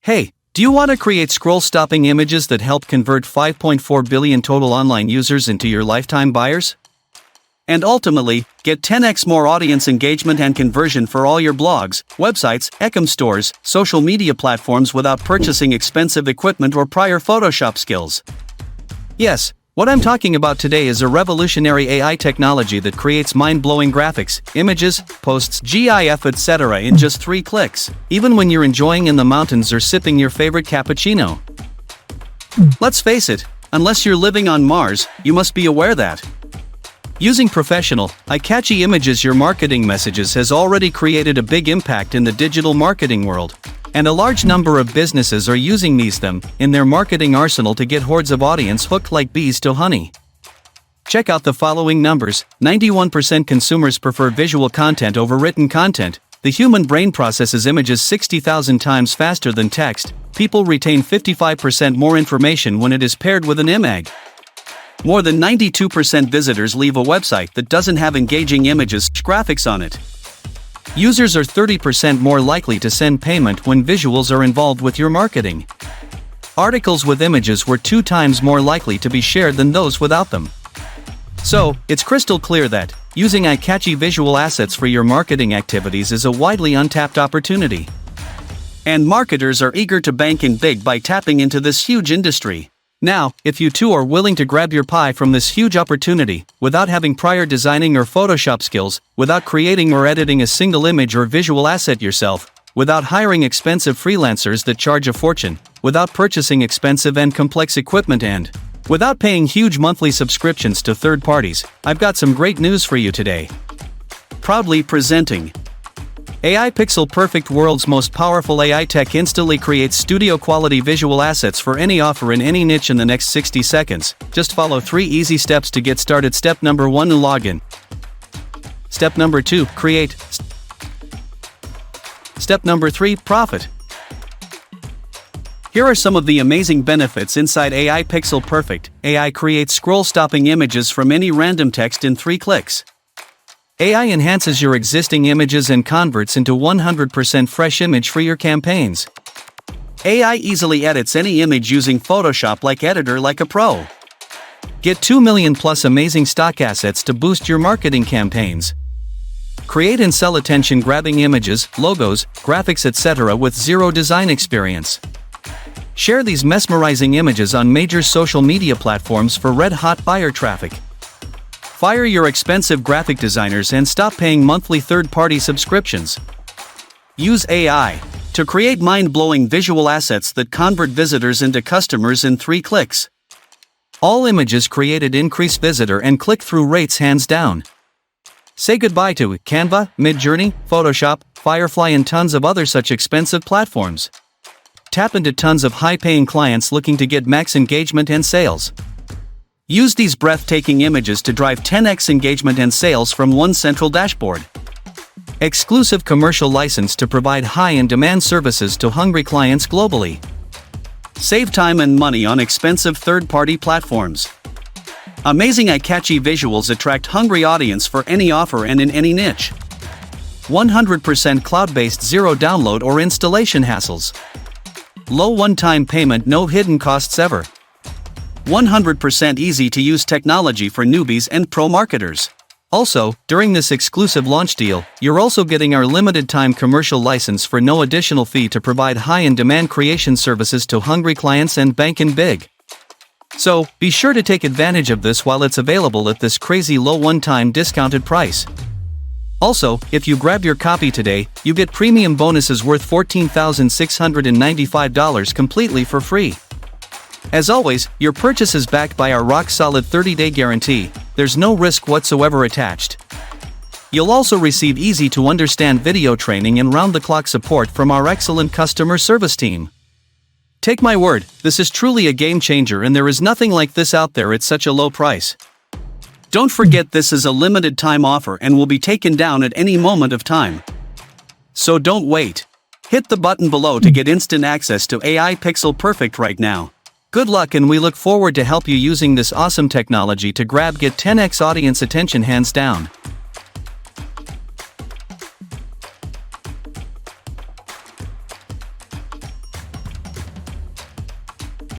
Hey, do you want to create scroll-stopping images that help convert 5.4 billion total online users into your lifetime buyers? And ultimately, get 10x more audience engagement and conversion for all your blogs, websites, e-com stores, social media platforms without purchasing expensive equipment or prior Photoshop skills. Yes, what I'm talking about today is a revolutionary AI technology that creates mind-blowing graphics, images, posts, GIF, etc. in just 3 clicks, even when you're enjoying in the mountains or sipping your favorite cappuccino. Let's face it, unless you're living on Mars, you must be aware that using professional, eye-catchy images, your marketing messages has already created a big impact in the digital marketing world. And a large number of businesses are using them in their marketing arsenal to get hordes of audience hooked like bees to honey. Check out the following numbers. 91% consumers prefer visual content over written content. The human brain processes images 60,000 times faster than text. People retain 55% more information when it is paired with an image. More than 92% visitors leave a website that doesn't have engaging images, graphics on it. Users are 30% more likely to send payment when visuals are involved with your marketing. Articles with images were 2 times more likely to be shared than those without them. So, it's crystal clear that using eye-catchy visual assets for your marketing activities is a widely untapped opportunity. And marketers are eager to bank in big by tapping into this huge industry. Now, if you too are willing to grab your pie from this huge opportunity, without having prior designing or Photoshop skills, without creating or editing a single image or visual asset yourself, without hiring expensive freelancers that charge a fortune, without purchasing expensive and complex equipment, and without paying huge monthly subscriptions to third parties, I've got some great news for you today. Proudly presenting AI Pixel Perfect, world's most powerful AI tech, instantly creates studio-quality visual assets for any offer in any niche in the next 60 seconds. Just follow 3 easy steps to get started. Step number 1, login. Step number 2, create. Step number 3, profit. Here are some of the amazing benefits inside AI Pixel Perfect. AI creates scroll-stopping images from any random text in 3 clicks. AI enhances your existing images and converts into 100% fresh image for your campaigns. AI easily edits any image using Photoshop like editor like a pro. Get 2 million plus amazing stock assets to boost your marketing campaigns. Create and sell attention-grabbing images, logos, graphics, etc. with zero design experience. Share these mesmerizing images on major social media platforms for red-hot buyer traffic. Fire your expensive graphic designers and stop paying monthly third-party subscriptions. Use AI to create mind-blowing visual assets that convert visitors into customers in 3 clicks. All images created increase visitor and click-through rates hands down. Say goodbye to Canva, Midjourney, Photoshop, Firefly, and tons of other such expensive platforms. Tap into tons of high-paying clients looking to get max engagement and sales. Use these breathtaking images to drive 10x engagement and sales from one central dashboard. Exclusive commercial license to provide high-in-demand services to hungry clients globally. Save time and money on expensive third-party platforms. Amazing eye-catchy visuals attract hungry audience for any offer and in any niche. 100% cloud-based, zero download or installation hassles. Low one-time payment, no hidden costs ever. 100% easy-to-use technology for newbies and pro marketers. Also, during this exclusive launch deal, you're also getting our limited-time commercial license for no additional fee to provide high-in-demand creation services to hungry clients and bank in big. So, be sure to take advantage of this while it's available at this crazy low one-time discounted price. Also, if you grab your copy today, you get premium bonuses worth $14,695 completely for free. As always, your purchase is backed by our rock-solid 30-day guarantee. There's no risk whatsoever attached. You'll also receive easy-to-understand video training and round-the-clock support from our excellent customer service team. Take my word, this is truly a game-changer, and there is nothing like this out there at such a low price. Don't forget, this is a limited-time offer and will be taken down at any moment of time. So don't wait. Hit the button below to get instant access to AI Pixel Perfect right now. Good luck, and we look forward to help you using this awesome technology to get 10x audience attention hands down.